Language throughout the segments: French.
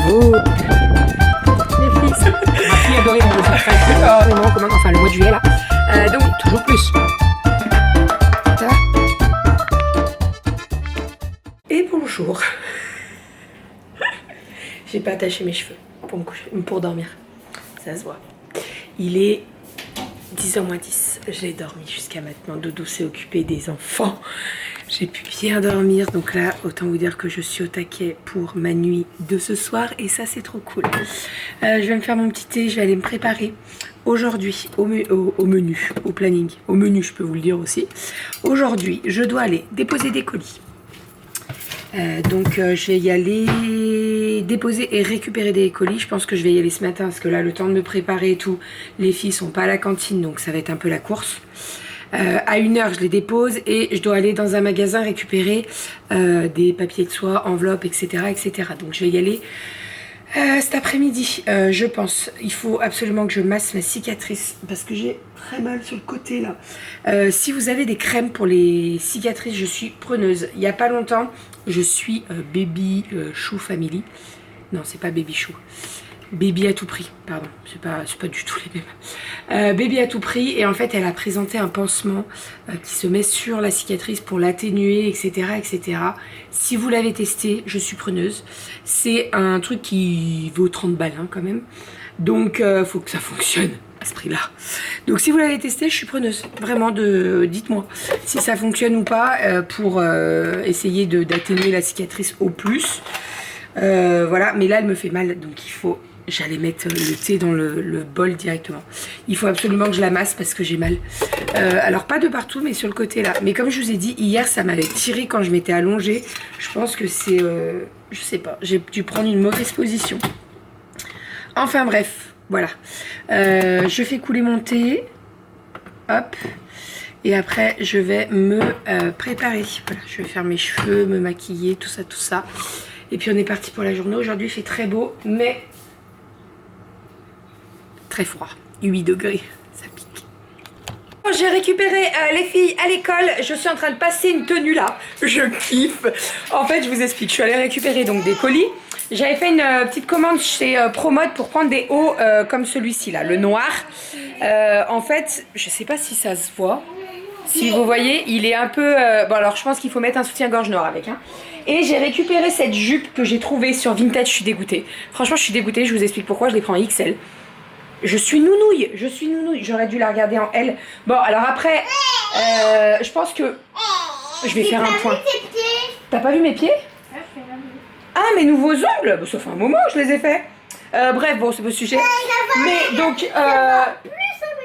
Bravo. Les filles, ma fille adorée dans le secret. Énormément commun, enfin le mois de juillet là. Donc toujours plus. Ça va. Et bonjour. J'ai pas attaché mes cheveux pour me coucher, pour dormir. Ça se voit. Il est 10h moins 10. J'ai dormi jusqu'à maintenant. Dodo s'est occupé des enfants. J'ai pu bien dormir. Donc là, autant vous dire que je suis au taquet pour ma nuit de ce soir. Et ça, c'est trop cool. Je vais me faire mon petit thé. Je vais aller me préparer aujourd'hui au menu, au planning. Au menu, je peux vous le dire aussi. Aujourd'hui, je dois aller déposer des colis. Donc je vais y aller déposer et récupérer des colis. Je pense que je vais y aller ce matin parce que là le temps de me préparer et tout, les filles sont pas à la cantine donc ça va être un peu la course. À 1h je les dépose et je dois aller dans un magasin récupérer des papiers de soie, enveloppes, etc., etc. Donc je vais y aller cet après-midi, je pense. Il faut absolument que je masse ma cicatrice parce que j'ai très mal sur le côté là. Si vous avez des crèmes pour les cicatrices, je suis preneuse. Il n'y a pas longtemps, je suis Baby Chou Family. Non, c'est pas Baby Chou. Baby à tout prix, pardon, c'est pas du tout les mêmes. Baby à tout prix, et en fait elle a présenté un pansement qui se met sur la cicatrice pour l'atténuer, etc., etc. Si vous l'avez testé, je suis preneuse. C'est un truc qui vaut 30 balles hein, quand même, donc faut que ça fonctionne à ce prix là. Donc si vous l'avez testé, je suis preneuse, vraiment, dites-moi si ça fonctionne ou pas pour essayer d'atténuer la cicatrice au plus. Voilà, mais là elle me fait mal, donc il faut... J'allais mettre le thé dans le bol directement. Il faut absolument que je la masse parce que j'ai mal. Alors pas de partout, mais sur le côté là. Mais comme je vous ai dit, hier ça m'avait tiré quand je m'étais allongée. Je pense que c'est... je sais pas, j'ai dû prendre une mauvaise position. Enfin bref, voilà. Je fais couler mon thé. Hop. Et après je vais me préparer. Voilà, je vais faire mes cheveux, me maquiller, tout ça, tout ça. Et puis on est parti pour la journée. Aujourd'hui il fait très beau, mais... très froid, 8 degrés, ça pique. J'ai récupéré les filles à l'école, je suis en train de passer une tenue là, je kiffe. En fait je vous explique, je suis allée récupérer donc des colis. J'avais fait une petite commande chez Promode pour prendre des hauts comme celui-ci là, le noir. En fait, je sais pas si ça se voit, si vous voyez, il est un peu... bon alors je pense qu'il faut mettre un soutien-gorge noir avec. Hein. Et j'ai récupéré cette jupe que j'ai trouvée sur Vinted, je suis dégoûtée. Franchement je suis dégoûtée, je vous explique pourquoi, je les prends en XL. Je suis nounouille, j'aurais dû la regarder en L. Bon, alors après, je pense que je vais faire un point. T'as pas vu mes pieds? Ah, mes nouveaux ongles? Bon, ça fait un moment que je les ai faits. Bref, bon, c'est pas le sujet. Mais donc,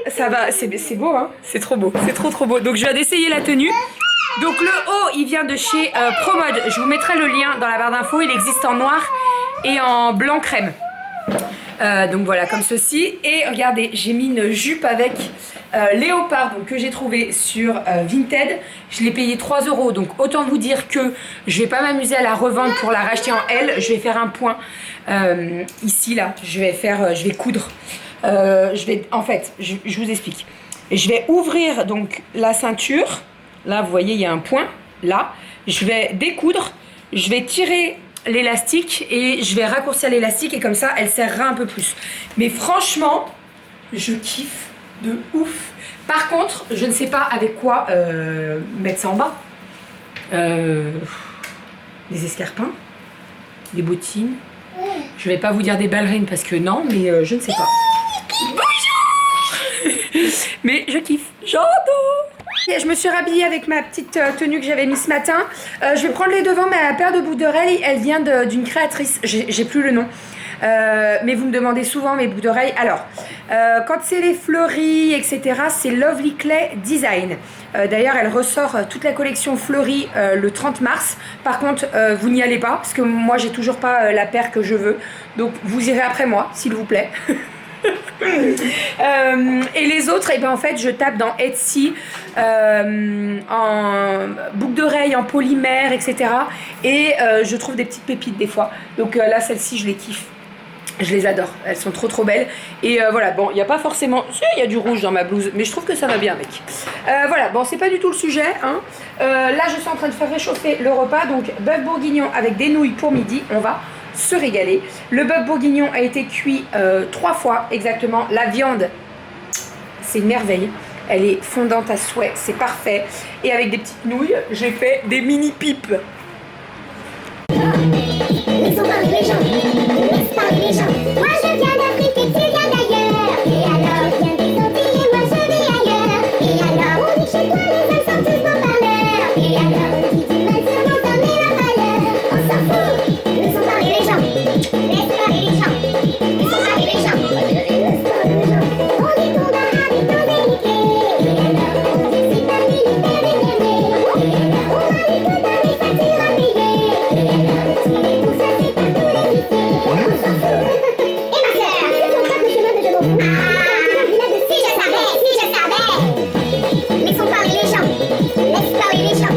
ça va, c'est beau, hein? C'est trop beau, c'est trop beau. Donc, je viens d'essayer la tenue. Donc, le haut, il vient de chez Promode. Je vous mettrai le lien dans la barre d'infos. Il existe en noir et en blanc crème. Donc voilà, comme ceci. Et regardez, j'ai mis une jupe avec léopard donc, que j'ai trouvé sur Vinted. Je l'ai payé 3 €. Donc autant vous dire que je vais pas m'amuser à la revendre pour la racheter en L. Je vais faire un point ici là. Je vais coudre. En fait, je vous explique. Je vais ouvrir donc la ceinture. Là, vous voyez, il y a un point. Là, je vais découdre. Je vais tirer l'élastique et je vais raccourcir l'élastique et comme ça elle serrera un peu plus. Mais franchement je kiffe de ouf. Par contre je ne sais pas avec quoi mettre ça en bas. Des escarpins, des bottines. Je vais pas vous dire des ballerines parce que non, mais je ne sais pas. Bonjour. Mais je kiffe, j'adore. Je me suis rhabillée avec ma petite tenue que j'avais mise ce matin. Je vais prendre les devants, mais la paire de boucles d'oreilles, elle vient d'une créatrice. J'ai plus le nom. Mais vous me demandez souvent mes boucles d'oreilles. Alors, quand c'est les fleuris, etc., c'est Lovely Clay Design. D'ailleurs, elle ressort toute la collection fleurie le 30 mars. Par contre, vous n'y allez pas, parce que moi, j'ai toujours pas la paire que je veux. Donc, vous irez après moi, s'il vous plaît. Et les autres, et ben en fait je tape dans Etsy en boucle d'oreille en polymère, etc. Et je trouve des petites pépites des fois. Donc là celles-ci je les kiffe. Je les adore, elles sont trop belles. Et voilà, bon, il n'y a pas forcément... Si, il y a du rouge dans ma blouse, mais je trouve que ça va bien avec. Voilà, bon, c'est pas du tout le sujet. Hein. Là, je suis en train de faire réchauffer le repas. Donc, bœuf bourguignon avec des nouilles pour midi. On va se régaler. Le bœuf bourguignon a été cuit 3 fois exactement. La viande, c'est une merveille. Elle est fondante à souhait, c'est parfait. Et avec des petites nouilles, j'ai fait des mini pipes. Laissons parler les gens, laisse parler les gens. Moi je viens d'Afrique et tu viens d'ailleurs. Et alors, viens des Antilles et moi je vis ailleurs. Et alors, on dit chez toi les hommes sont tous beaux parleurs. Et alors, on dit du mal sur nos hommes et leur valeur. On s'en fout, laissons parler les gens, laisse parler les gens. Laissons parler les gens, laisse parler les gens. On dit qu'on va habiter déliqué. Et alors, on dit c'est pas militaire et guerrier. Et alors, on a les codes dans les factures à payer. Et alors, tu les tout ça c'est pas tous les métiers. On s'en fout. Et ma sœur, c'est ton peuple chemin de genoux. Là-dessus si je savais. Laissons parler les gens, laisse parler les gens.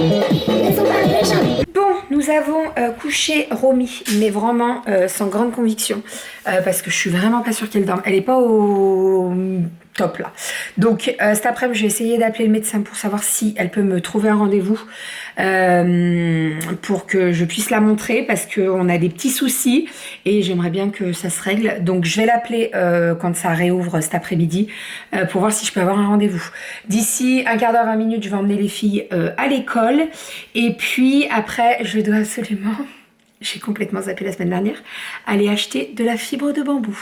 Laissons parler les gens. Bon, nous avons couché Romy, mais vraiment sans grande conviction, parce que je suis vraiment pas sûre qu'elle dorme. Elle est pas au top là. Donc cet après-midi, je vais essayer d'appeler le médecin pour savoir si elle peut me trouver un rendez-vous pour que je puisse la montrer, parce qu'on a des petits soucis et j'aimerais bien que ça se règle. Donc je vais l'appeler quand ça réouvre cet après-midi pour voir si je peux avoir un rendez-vous. D'ici un quart d'heure, 20 minutes, je vais emmener les filles à l'école, et puis après je dois absolument, j'ai complètement zappé la semaine dernière, aller acheter de la fibre de bambou,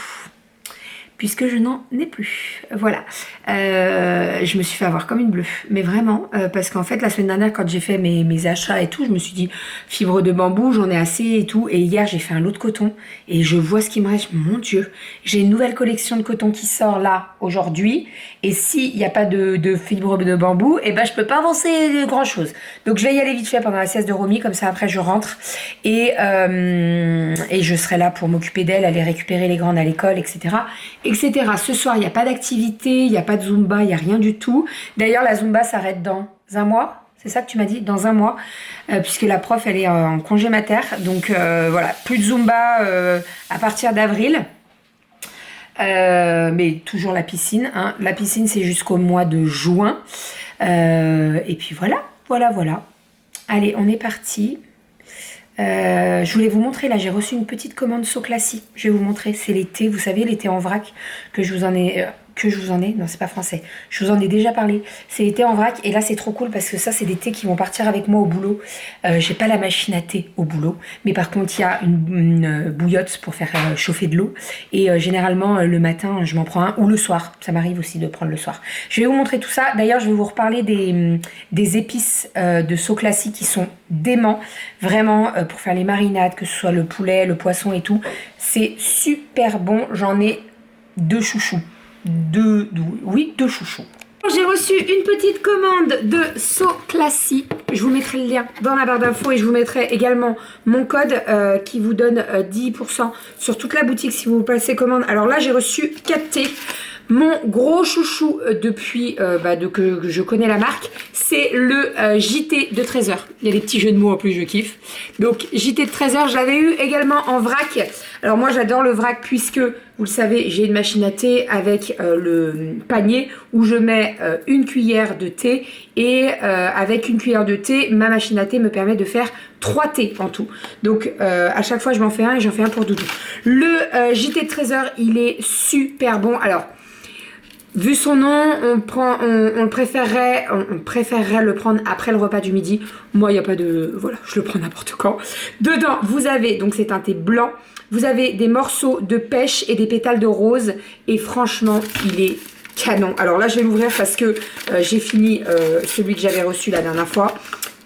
puisque je n'en ai plus. Voilà. Je me suis fait avoir comme une bleue. Mais vraiment, parce qu'en fait, la semaine dernière, quand j'ai fait mes achats et tout, je me suis dit, fibre de bambou, j'en ai assez et tout. Et hier, j'ai fait un lot de coton. Et je vois ce qui me reste. Mon Dieu, j'ai une nouvelle collection de coton qui sort là, aujourd'hui. Et s'il n'y a pas de fibre de bambou, eh ben, je peux pas avancer grand chose. Donc, je vais y aller vite fait pendant la sieste de Romy. Comme ça, après, je rentre. Et je serai là pour m'occuper d'elle, aller récupérer les grandes à l'école, etc. etc. Ce soir, il n'y a pas d'activité, il n'y a pas de Zumba, il n'y a rien du tout. D'ailleurs, la Zumba s'arrête dans un mois. C'est ça que tu m'as dit? Dans un mois. Puisque la prof, elle est en congé mater. Donc voilà, plus de Zumba à partir d'avril. Mais toujours la piscine. Hein. La piscine, c'est jusqu'au mois de juin. Et puis voilà. Allez, on est parti. Je voulais vous montrer, là j'ai reçu une petite commande So Classy. Je vais vous montrer, c'est les thés, vous savez, les thés en vrac que je vous en ai... non c'est pas français, je vous en ai déjà parlé. C'est les thés en vrac, et là c'est trop cool parce que ça c'est des thés qui vont partir avec moi au boulot. J'ai pas la machine à thé au boulot, mais par contre il y a une bouillotte pour faire chauffer de l'eau, et généralement le matin je m'en prends un, ou le soir, ça m'arrive aussi de prendre le soir. Je vais vous montrer tout ça. D'ailleurs je vais vous reparler des épices de So Classy qui sont déments, vraiment, pour faire les marinades, que ce soit le poulet, le poisson et tout. C'est super bon, j'en ai 2 chouchous. Deux chouchous. J'ai reçu une petite commande de So Classy. Je vous mettrai le lien dans la barre d'infos, et je vous mettrai également mon code qui vous donne 10% sur toute la boutique si vous passez commande. Alors là, j'ai reçu 4 thés. Mon gros chouchou depuis que je connais la marque, c'est le JT de 13h. Il y a des petits jeux de mots en plus, je kiffe. Donc JT de 13h, je l'avais eu également en vrac. Alors moi j'adore le vrac puisque, vous le savez, j'ai une machine à thé avec le panier où je mets une cuillère de thé, et avec une cuillère de thé, ma machine à thé me permet de faire 3 thés en tout. Donc à chaque fois je m'en fais un, et j'en fais un pour Doudou. Le JT de 13h, il est super bon. Alors, vu son nom, on préférerait le prendre après le repas du midi. Moi, il n'y a pas de... Voilà, je le prends n'importe quand. Dedans, vous avez, donc c'est un thé blanc, vous avez des morceaux de pêche et des pétales de rose. Et franchement, il est canon. Alors là, je vais l'ouvrir parce que j'ai fini celui que j'avais reçu la dernière fois.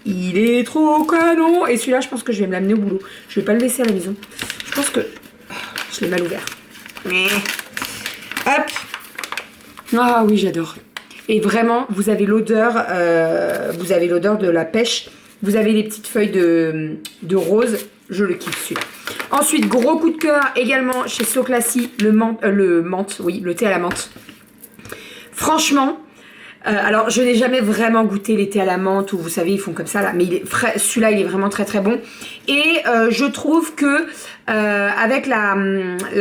Il est trop canon. Et celui-là, je pense que je vais me l'amener au boulot. Je vais pas le laisser à la maison. Je pense que... je l'ai mal ouvert. Hop. Ah oui, j'adore. Et vraiment, vous avez l'odeur de la pêche. Vous avez les petites feuilles de rose. Je le kiffe celui-là. Ensuite, gros coup de cœur également chez So Classy, le thé à la menthe. Franchement, Alors, je n'ai jamais vraiment goûté les thés à la menthe, où vous savez, ils font comme ça, là. Mais celui-là, il est vraiment très très bon. Et je trouve que avec la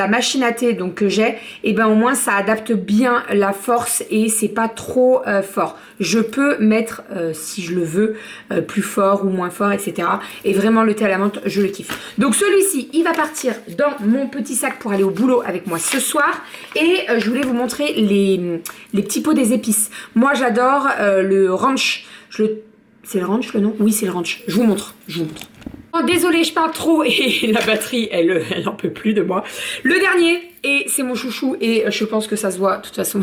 machine à thé donc, que j'ai, et ben au moins, ça adapte bien la force et c'est pas trop fort. Je peux mettre, si je le veux, plus fort ou moins fort, etc. Et vraiment, le thé à la menthe, je le kiffe. Donc, celui-ci, il va partir dans mon petit sac pour aller au boulot avec moi ce soir. Et je voulais vous montrer les petits pots des épices. Moi, j'adore le ranch. C'est le ranch le nom? Oui, c'est le ranch. Je vous montre. Oh, désolée, je parle trop et la batterie, elle en peut plus de moi. Le dernier, et c'est mon chouchou, et je pense que ça se voit, de toute façon.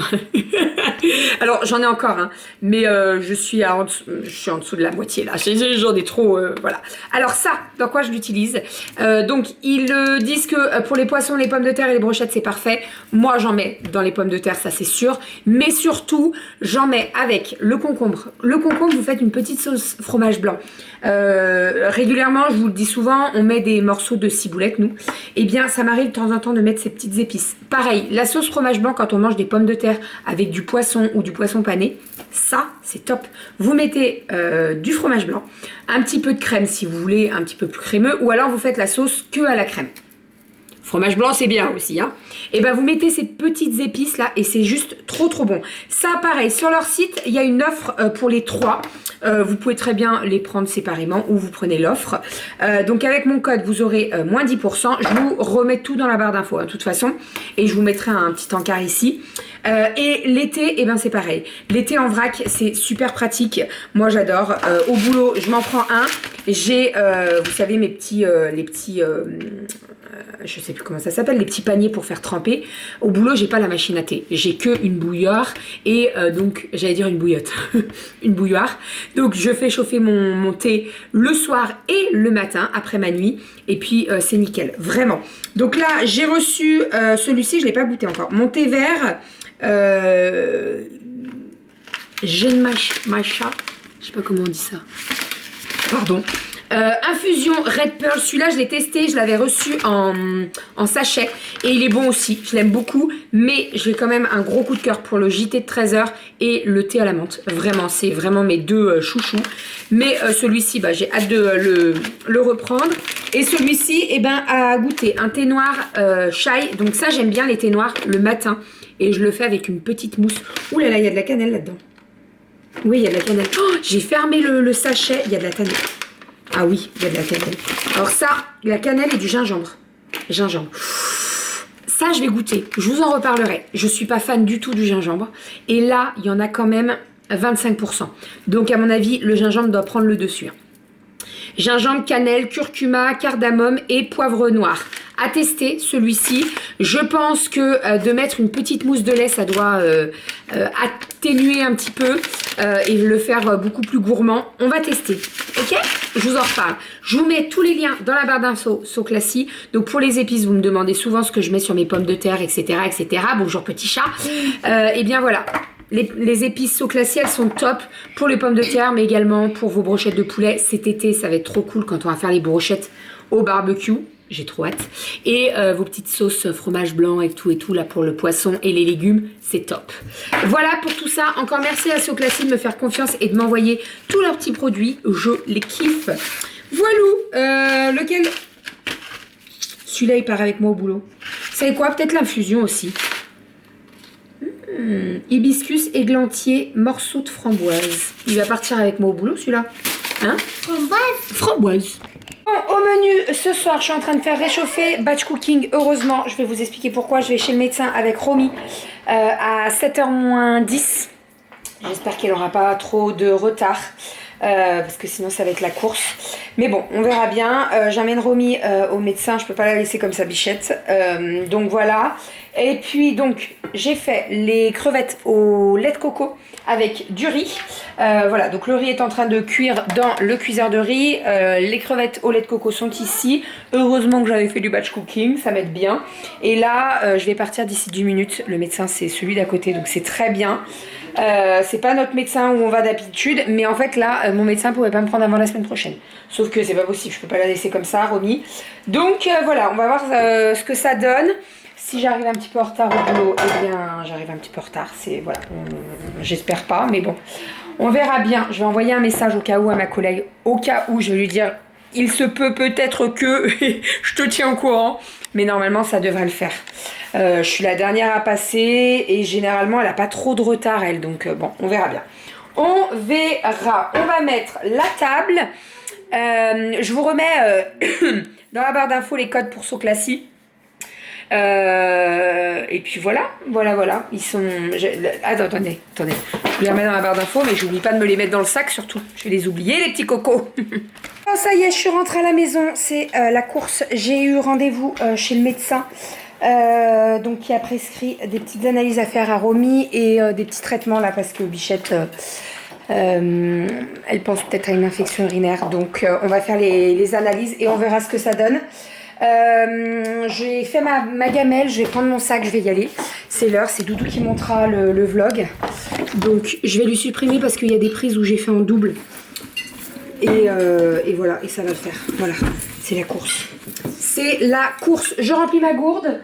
Alors, j'en ai encore, hein, mais je suis en dessous de la moitié, là. J'en ai trop, voilà. Alors ça, dans quoi je l'utilise? Donc, ils disent que pour les poissons, les pommes de terre et les brochettes, c'est parfait. Moi, j'en mets dans les pommes de terre, ça c'est sûr. Mais surtout, j'en mets avec le concombre. Le concombre, vous faites une petite sauce fromage blanc. Régulièrement, je vous le dis souvent, on met des morceaux de ciboulette, nous. Eh bien, ça m'arrive de temps en temps de mettre ces petites épices. Pareil, la sauce fromage blanc, quand on mange des pommes de terre avec du poisson ou du poisson pané, ça, c'est top. Vous mettez du fromage blanc, un petit peu de crème si vous voulez, un petit peu plus crémeux, ou alors vous faites la sauce que à la crème. Fromage blanc, c'est bien aussi, hein. Et ben vous mettez ces petites épices là et c'est juste trop trop bon. Ça, pareil, sur leur site, il y a une offre pour les 3. Vous pouvez très bien les prendre séparément ou vous prenez l'offre. Donc avec mon code, vous aurez moins 10%. Je vous remets tout dans la barre d'infos, hein, de toute façon. Et je vous mettrai un petit encart ici. Et l'été, et ben c'est pareil. L'été en vrac, c'est super pratique. Moi, j'adore. Au boulot, je m'en prends un. J'ai, vous savez, mes petits, je sais plus comment ça s'appelle, les petits paniers pour faire tremper. Au boulot, j'ai pas la machine à thé. J'ai que une bouilloire et donc, j'allais dire une bouillotte. Une bouilloire. Donc, je fais chauffer mon thé le soir et le matin après ma nuit. Et puis, c'est nickel. Vraiment. Donc là, j'ai reçu celui-ci, je l'ai pas goûté encore. Mon thé vert, Genmacha. Je sais pas comment on dit ça. Pardon. Infusion Red Pearl, celui-là je l'ai testé, je l'avais reçu en sachet et il est bon aussi, je l'aime beaucoup, mais j'ai quand même un gros coup de cœur pour le JT de 13h et le thé à la menthe. Vraiment, c'est vraiment mes deux chouchous. Mais celui-ci, bah, j'ai hâte de le reprendre. Et celui-ci, eh ben, à goûter un thé noir chai. Donc ça, j'aime bien les thés noirs le matin et je le fais avec une petite mousse. Ouh là là, il y a de la cannelle là-dedans. Oui, il y a de la cannelle. Oh, j'ai fermé le sachet, il y a de la cannelle. Ah oui, il y a de la cannelle. Alors ça, la cannelle et du gingembre. Gingembre. Ça, je vais goûter. Je vous en reparlerai. Je suis pas fan du tout du gingembre. Et là, il y en a quand même 25%. Donc, à mon avis, le gingembre doit prendre le dessus. Gingembre, cannelle, curcuma, cardamome et poivre noir. À tester celui-ci. Je pense que de mettre une petite mousse de lait, ça doit atténuer un petit peu et le faire beaucoup plus gourmand. On va tester, ok? Je vous en reparle. Je vous mets tous les liens dans la barre d'infos Soclassy. Donc pour les épices, vous me demandez souvent ce que je mets sur mes pommes de terre, etc. etc. Bonjour petit chat. Et bien voilà. Les épices Soclassy, elles sont top pour les pommes de terre, mais également pour vos brochettes de poulet. Cet été, ça va être trop cool quand on va faire les brochettes au barbecue. J'ai trop hâte. Et vos petites sauces fromage blanc et tout là pour le poisson et les légumes, c'est top. Voilà pour tout ça. Encore merci à Soclassy de me faire confiance et de m'envoyer tous leurs petits produits. Je les kiffe. Voilà. Lequel? Celui-là, il part avec moi au boulot. Vous savez quoi? Peut-être l'infusion aussi. Hibiscus, églantier, morceau de framboise. Il va partir avec moi au boulot celui-là. Hein? Framboise. Bon, au menu ce soir, je suis en train de faire réchauffer batch cooking. Heureusement, je vais vous expliquer pourquoi. Je vais chez le médecin avec Romy à 7h moins 10. J'espère qu'elle n'aura pas trop de retard. Parce que sinon ça va être la course. Mais bon, on verra bien. J'amène Romy au médecin. Je peux pas la laisser comme ça, bichette. Donc voilà. Et puis donc j'ai fait les crevettes au lait de coco avec du riz. Voilà, donc le riz est en train de cuire dans le cuiseur de riz. Les crevettes au lait de coco sont ici. Heureusement que j'avais fait du batch cooking, ça m'aide bien. Et là, je vais partir d'ici 10 minutes. Le médecin, c'est celui d'à côté, donc c'est très bien. C'est pas notre médecin où on va d'habitude, mais en fait là, mon médecin pouvait pas me prendre avant la semaine prochaine. Sauf que c'est pas possible, je peux pas la laisser comme ça, Romy. Donc voilà, on va voir ce que ça donne. Si j'arrive un petit peu en retard au boulot, eh bien j'arrive un petit peu en retard. C'est voilà, j'espère pas, mais bon, on verra bien. Je vais envoyer un message au cas où à ma collègue, au cas où je vais lui dire, il se peut peut-être que je te tiens au courant, mais normalement ça devrait le faire. Je suis la dernière à passer et généralement elle a pas trop de retard elle, donc bon, on verra bien. On verra. On va mettre la table. Je vous remets dans la barre d'infos les codes pour Soclassy. Et puis voilà. Ils sont. Attendez. Je les remets dans la barre d'infos, mais j'oublie pas de me les mettre dans le sac surtout. Je vais les oublier, les petits cocos. Oh, ça y est, je suis rentrée à la maison. C'est la course. J'ai eu rendez-vous chez le médecin. Donc qui a prescrit des petites analyses à faire à Romy et des petits traitements là parce que Bichette elle pense peut-être à une infection urinaire, donc on va faire les analyses et on verra ce que ça donne. J'ai fait ma gamelle, je vais prendre mon sac, je vais y aller, c'est l'heure, c'est Doudou qui montera le vlog, donc je vais lui supprimer parce qu'il y a des prises où j'ai fait en double et voilà, et ça va le faire. Voilà, c'est la course. C'est la course. Je remplis ma gourde.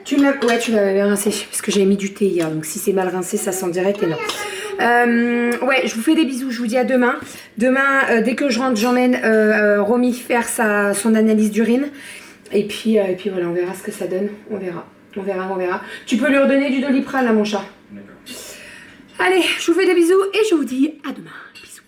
Tu l'avais rincé parce que j'avais mis du thé hier. Donc si c'est mal rincé, ça sent direct et non. Ouais, je vous fais des bisous. Je vous dis à demain. Demain, dès que je rentre, j'emmène Romy faire son analyse d'urine. Et puis voilà, on verra ce que ça donne. On verra. Tu peux lui redonner du Doliprane là, mon chat. D'accord. Allez, je vous fais des bisous et je vous dis à demain. Bisous.